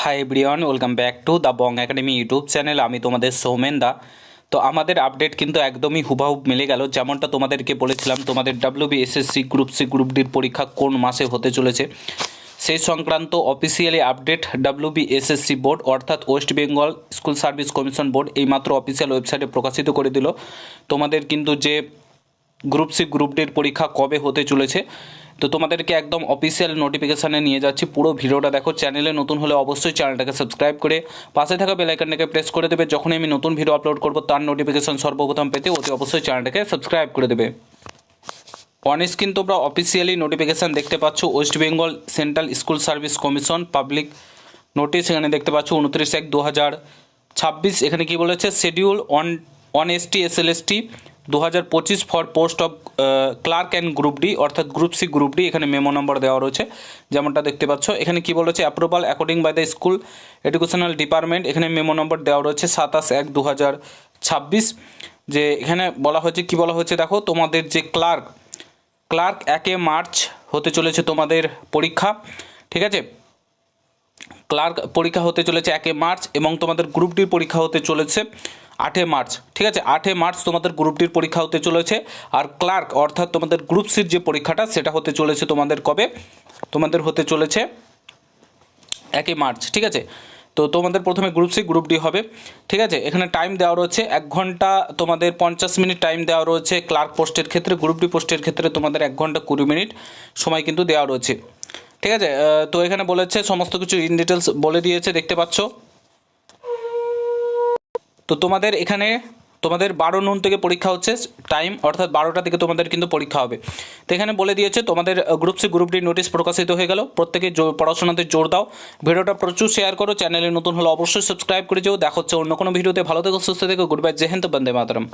Hi everyone, welcome back to the Bong academy YouTube channel. আমি তোমাদের সৌমেন দা। তো আমাদের আপডেট কিন্তু একদমই হুবহু মিলে গেল, যেমনটা তোমাদেরকে বলেছিলাম। তোমাদের ডাব্লিউবিএসএসসি গ্রুপ সি গ্রুপ ডির পরীক্ষা কোন মাসে হতে চলেছে সেই সংক্রান্ত অফিসিয়ালি আপডেট ডাব্লিউবিএসএসসি বোর্ড অর্থাৎ West Bengal school service commission board এইমাত্র অফিসিয়াল ওয়েবসাইটে প্রকাশিত করে দিল। তোমাদের কিন্তু যে গ্রুপ সি গ্রুপ ডির পরীক্ষা কবে হতে চলেছে, তো তোমাদেরকে একদম অফিসিয়াল নোটিফিকেশানে নিয়ে যাচ্ছি। পুরো ভিডিওটা দেখো। চ্যানেলে নতুন হলে অবশ্যই চ্যানেলটাকে সাবস্ক্রাইব করে পাশে থাকা বেল আইকনটাকে প্রেস করে দেবে। যখনই আমি নতুন ভিডিও আপলোড করব তার নোটিফিকেশান সর্বপ্রথম পেতে অতি অবশ্যই চ্যানেলটাকে সাবস্ক্রাইব করে দেবে। অন স্ক্রিন তোমরা অফিসিয়ালি নোটিফিকেশান দেখতে পাচ্ছ। West Bengal central school service commission public notice এখানে দেখতে পাচ্ছ 29/1/2026। এখানে কি বলেছে, schedule on ST SLST 2025 for post of clerk and group D অর্থাৎ গ্রুপ সি গ্রুপ ডি। এখানে মেমো নম্বর দেওয়া রয়েছে যেমনটা দেখতে পাচ্ছ। এখানে কি বলেছে, approval according by the school educational department. এখানে মেমো নম্বর দেওয়া রয়েছে 27/1/2026। যে এখানে বলা হয়েছে, কি বলা হয়েছে দেখো, তোমাদের যে ক্লার্ক 1 মার্চ হতে চলেছে তোমাদের পরীক্ষা, ঠিক আছে। ক্লার্ক পরীক্ষা হতে চলেছে 1 মার্চ এবং তোমাদের গ্রুপ ডির পরীক্ষা হতে চলেছে 8 মার্চ, ঠিক আছে। 8 মার্চ তোমাদের গ্রুপ ডির পরীক্ষা হতে চলেছে। আর ক্লার্ক অর্থাৎ তোমাদের গ্রুপ সির যে পরীক্ষাটা সেটা হতে চলেছে তোমাদের কবে, তোমাদের হতে চলেছে 1 মার্চ, ঠিক আছে। তো তোমাদের প্রথমে গ্রুপ সি গ্রুপ ডি হবে, ঠিক আছে। এখানে টাইম দেওয়া রয়েছে 1 ঘন্টা তোমাদের 50 মিনিট টাইম দেওয়া রয়েছে ক্লার্ক পোস্টের ক্ষেত্রে। গ্রুপ ডি পোস্টের ক্ষেত্রে তোমাদের 1 ঘন্টা 20 মিনিট সময় কিন্তু দেওয়া রয়েছে, ঠিক আছে। তো এখানে বলেছে সমস্ত কিছু ইন ডিটেলস বলে দিয়েছে, দেখতে পাচ্ছ। তো তোমাদের এখানে তোমাদের 12 নুন থেকে পরীক্ষা হচ্ছে টাইম, অর্থাৎ 12টা থেকে তোমাদের কিন্তু পরীক্ষা হবে। তো এখানে বলে দিয়েছে তোমাদের group C group D notice প্রকাশিত হয়ে গেল। প্রত্যেকে পড়াশোনাতে জোর দাও, ভিডিওটা প্রচুর শেয়ার করো, চ্যানেলে নতুন হলে অবশ্যই সাবস্ক্রাইব করে যাও। দেখা হচ্ছে অন্য কোনো ভিডিওতে। ভালো থেকো, সুস্থ থেকো, গুড বাই, জয় হিন্দ, বন্দে মাতরম।